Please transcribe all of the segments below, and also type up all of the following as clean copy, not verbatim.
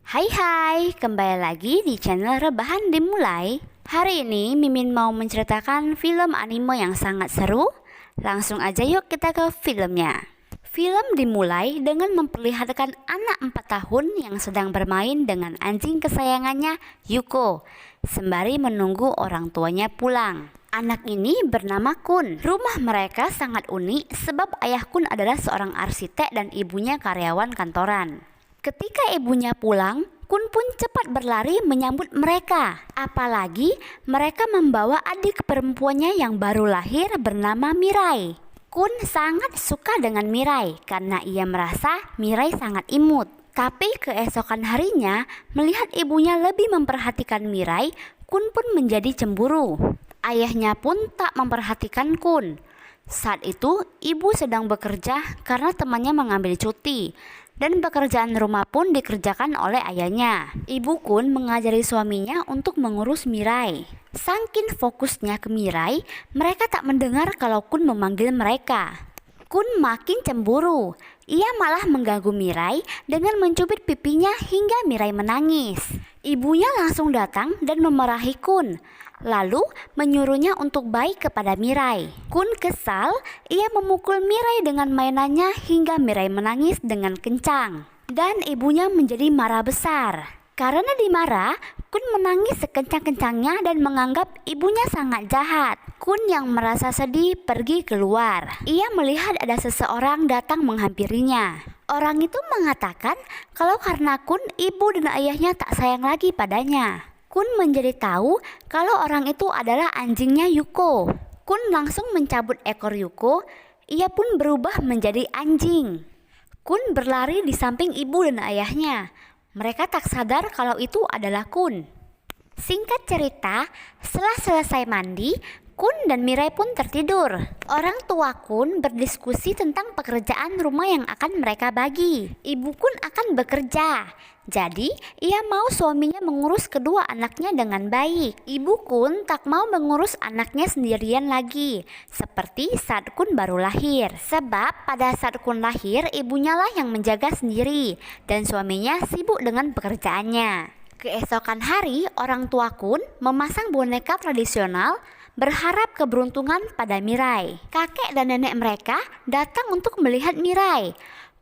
Hai, kembali lagi di channel Rebahan Dimulai. Hari ini Mimin mau menceritakan film anime yang sangat seru. Langsung aja yuk kita ke filmnya. Film dimulai dengan memperlihatkan anak 4 tahun yang sedang bermain dengan anjing kesayangannya Yuko, sembari menunggu orang tuanya pulang. Anak ini bernama Kun. Rumah mereka sangat unik sebab ayah Kun adalah seorang arsitek dan ibunya karyawan kantoran. Ketika ibunya pulang, Kun pun cepat berlari menyambut mereka. Apalagi mereka membawa adik perempuannya yang baru lahir bernama Mirai. Kun sangat suka dengan Mirai karena ia merasa Mirai sangat imut. Tapi keesokan harinya, melihat ibunya lebih memperhatikan Mirai, Kun pun menjadi cemburu. Ayahnya pun tak memperhatikan Kun. Saat itu, ibu sedang bekerja karena temannya mengambil cuti. Dan pekerjaan rumah pun dikerjakan oleh ayahnya. Ibu Kun mengajari suaminya untuk mengurus Mirai. Saking fokusnya ke Mirai, mereka tak mendengar kalau Kun memanggil mereka. Kun makin cemburu. Ia malah mengganggu Mirai dengan mencubit pipinya hingga Mirai menangis. Ibunya langsung datang dan memarahi Kun, lalu menyuruhnya untuk baik kepada Mirai. Kun kesal, ia memukul Mirai dengan mainannya hingga Mirai menangis dengan kencang. Dan ibunya menjadi marah besar. Karena dimarah, Kun menangis sekencang-kencangnya dan menganggap ibunya sangat jahat. Kun yang merasa sedih pergi keluar. Ia melihat ada seseorang datang menghampirinya. Orang itu mengatakan kalau karena Kun, ibu dan ayahnya tak sayang lagi padanya. Kun menjadi tahu kalau orang itu adalah anjingnya Yuko. Kun langsung mencabut ekor Yuko, ia pun berubah menjadi anjing. Kun berlari di samping ibu dan ayahnya. Mereka tak sadar kalau itu adalah Kun. Singkat cerita, setelah selesai mandi, Kun dan Mirai pun tertidur. Orang tua Kun berdiskusi tentang pekerjaan rumah yang akan mereka bagi. Ibu Kun akan bekerja, jadi ia mau suaminya mengurus kedua anaknya dengan baik. Ibu Kun tak mau mengurus anaknya sendirian lagi, seperti saat Kun baru lahir. Sebab pada saat Kun lahir, ibunya lah yang menjaga sendiri, dan suaminya sibuk dengan pekerjaannya. Keesokan hari, orang tua Kun memasang boneka tradisional berharap keberuntungan pada Mirai. Kakek dan nenek mereka datang untuk melihat Mirai.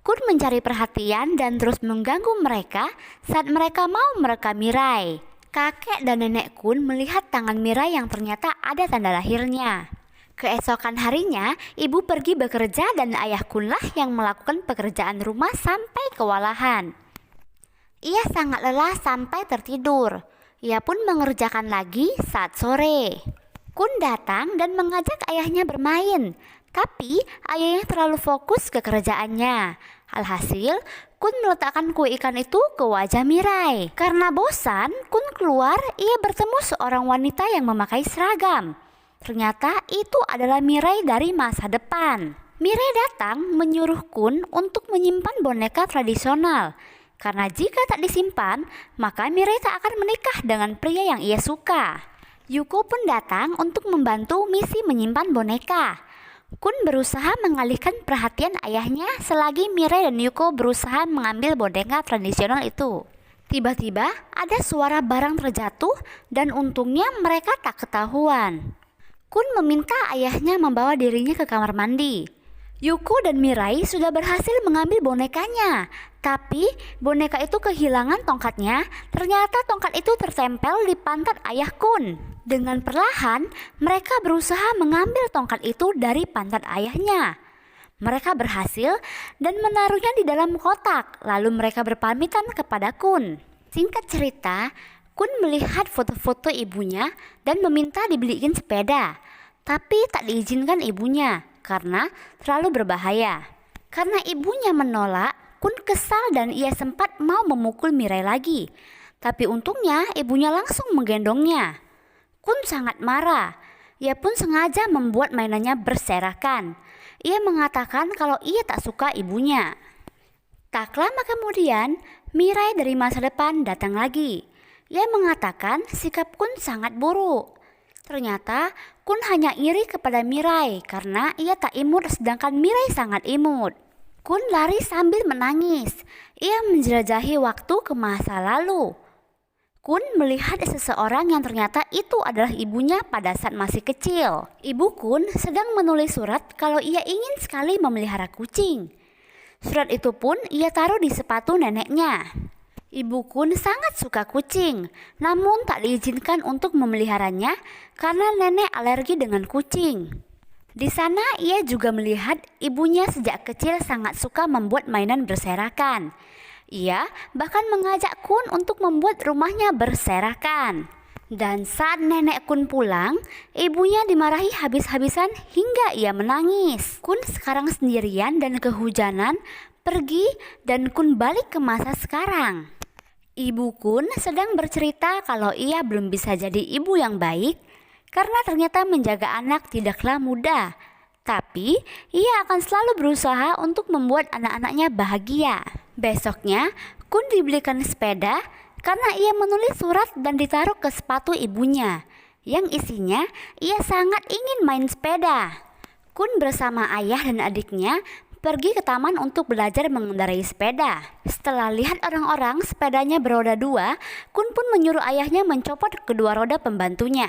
Kun mencari perhatian dan terus mengganggu mereka saat mereka mau merekam Mirai. Kakek dan nenek Kun melihat tangan Mirai yang ternyata ada tanda lahirnya. Keesokan harinya, ibu pergi bekerja dan ayah Kun lah yang melakukan pekerjaan rumah sampai kewalahan. Ia sangat lelah sampai tertidur. Ia pun mengerjakan lagi saat sore. Kun datang dan mengajak ayahnya bermain, tapi ayahnya terlalu fokus ke kerjaannya. Alhasil, Kun meletakkan kue ikan itu ke wajah Mirai. Karena bosan, Kun keluar, ia bertemu seorang wanita yang memakai seragam. Ternyata itu adalah Mirai dari masa depan. Mirai datang menyuruh Kun untuk menyimpan boneka tradisional. Karena jika tak disimpan, maka Mirai tak akan menikah dengan pria yang ia suka. Yuko pun datang untuk membantu misi menyimpan boneka. Kun berusaha mengalihkan perhatian ayahnya selagi Mirai dan Yuko berusaha mengambil boneka tradisional itu. Tiba-tiba ada suara barang terjatuh dan untungnya mereka tak ketahuan. Kun meminta ayahnya membawa dirinya ke kamar mandi. Yuko dan Mirai sudah berhasil mengambil bonekanya, tapi boneka itu kehilangan tongkatnya. Ternyata tongkat itu tertempel di pantat ayah Kun. Dengan perlahan, mereka berusaha mengambil tongkat itu dari pantat ayahnya. Mereka berhasil dan menaruhnya di dalam kotak, lalu mereka berpamitan kepada Kun. Singkat cerita, Kun melihat foto-foto ibunya dan meminta dibeliin sepeda, tapi tak diizinkan ibunya karena terlalu berbahaya. Karena ibunya menolak, Kun kesal dan ia sempat mau memukul Mirai lagi. Tapi untungnya ibunya langsung menggendongnya. Kun sangat marah. Ia pun sengaja membuat mainannya berserakan. Ia mengatakan kalau ia tak suka ibunya. Tak lama kemudian, Mirai dari masa depan datang lagi. Ia mengatakan sikap Kun sangat buruk. Ternyata Kun hanya iri kepada Mirai karena ia tak imut sedangkan Mirai sangat imut. Kun lari sambil menangis. Ia menjelajahi waktu ke masa lalu. Kun melihat seseorang yang ternyata itu adalah ibunya pada saat masih kecil. Ibu Kun sedang menulis surat kalau ia ingin sekali memelihara kucing. Surat itu pun ia taruh di sepatu neneknya. Ibu Kun sangat suka kucing, namun tak diizinkan untuk memeliharanya karena nenek alergi dengan kucing. Di sana ia juga melihat ibunya sejak kecil sangat suka membuat mainan berserakan. Ia bahkan mengajak Kun untuk membuat rumahnya berserakan. Dan saat nenek Kun pulang, ibunya dimarahi habis-habisan hingga ia menangis. Kun sekarang sendirian dan kehujanan pergi dan Kun balik ke masa sekarang. Ibu Kun sedang bercerita kalau ia belum bisa jadi ibu yang baik karena ternyata menjaga anak tidaklah mudah. Tapi ia akan selalu berusaha untuk membuat anak-anaknya bahagia. Besoknya, Kun dibelikan sepeda karena ia menulis surat dan ditaruh ke sepatu ibunya, yang isinya ia sangat ingin main sepeda. Kun bersama ayah dan adiknya pergi ke taman untuk belajar mengendarai sepeda. Setelah lihat orang-orang sepedanya beroda dua, Kun pun menyuruh ayahnya mencopot kedua roda pembantunya.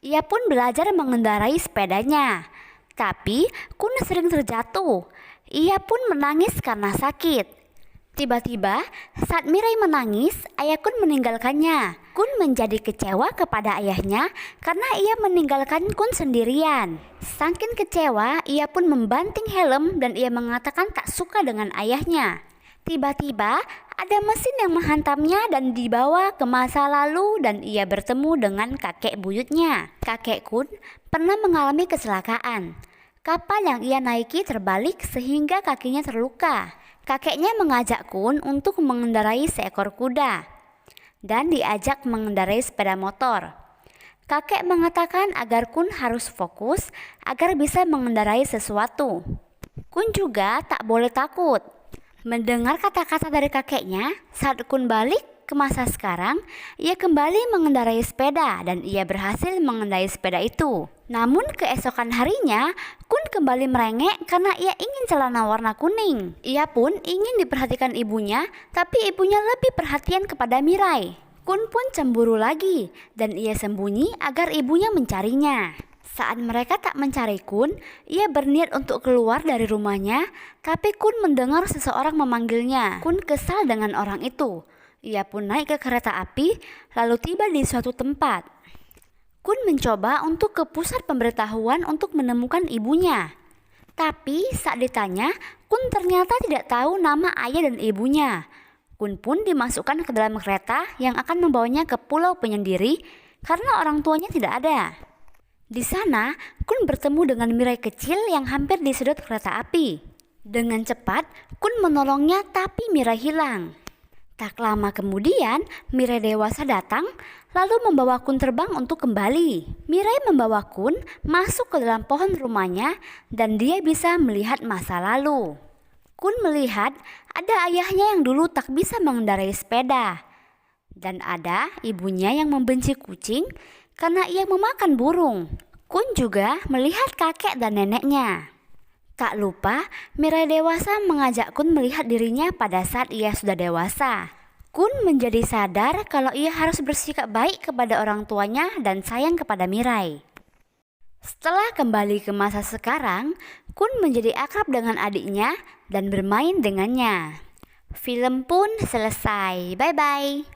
Ia pun belajar mengendarai sepedanya. Tapi Kun sering terjatuh. Ia pun menangis karena sakit. Tiba-tiba saat Mirai menangis, ayah Kun meninggalkannya. Kun menjadi kecewa kepada ayahnya karena ia meninggalkan Kun sendirian. Saking kecewa, ia pun membanting helm dan ia mengatakan tak suka dengan ayahnya. Tiba-tiba ada mesin yang menghantamnya dan dibawa ke masa lalu dan ia bertemu dengan kakek buyutnya. Kakek Kun pernah mengalami kecelakaan. Kapal yang ia naiki terbalik sehingga kakinya terluka. Kakeknya mengajak Kun untuk mengendarai seekor kuda dan diajak mengendarai sepeda motor. Kakek mengatakan agar Kun harus fokus agar bisa mengendarai sesuatu. Kun juga tak boleh takut. Mendengar kata-kata dari kakeknya, saat Kun balik ke masa sekarang, ia kembali mengendarai sepeda dan ia berhasil mengendarai sepeda itu. Namun keesokan harinya, Kun kembali merengek karena ia ingin celana warna kuning. Ia pun ingin diperhatikan ibunya, tapi ibunya lebih perhatian kepada Mirai. Kun pun cemburu lagi dan ia sembunyi agar ibunya mencarinya. Saat mereka tak mencari Kun, ia berniat untuk keluar dari rumahnya, tapi Kun mendengar seseorang memanggilnya. Kun kesal dengan orang itu. Ia pun naik ke kereta api, lalu tiba di suatu tempat. Kun mencoba untuk ke pusat pemberitahuan untuk menemukan ibunya. Tapi saat ditanya, Kun ternyata tidak tahu nama ayah dan ibunya. Kun pun dimasukkan ke dalam kereta yang akan membawanya ke pulau penyendiri karena orang tuanya tidak ada. Di sana, Kun bertemu dengan Mirai kecil yang hampir disedot kereta api. Dengan cepat, Kun menolongnya tapi Mirai hilang. Tak lama kemudian, Mirai dewasa datang lalu membawa Kun terbang untuk kembali. Mirai membawa Kun masuk ke dalam pohon rumahnya dan dia bisa melihat masa lalu. Kun melihat ada ayahnya yang dulu tak bisa mengendarai sepeda. Dan ada ibunya yang membenci kucing karena ia memakan burung. Kun juga melihat kakek dan neneknya. Tak lupa, Mirai dewasa mengajak Kun melihat dirinya pada saat ia sudah dewasa. Kun menjadi sadar kalau ia harus bersikap baik kepada orang tuanya dan sayang kepada Mirai. Setelah kembali ke masa sekarang, Kun menjadi akrab dengan adiknya dan bermain dengannya. Film pun selesai. Bye-bye.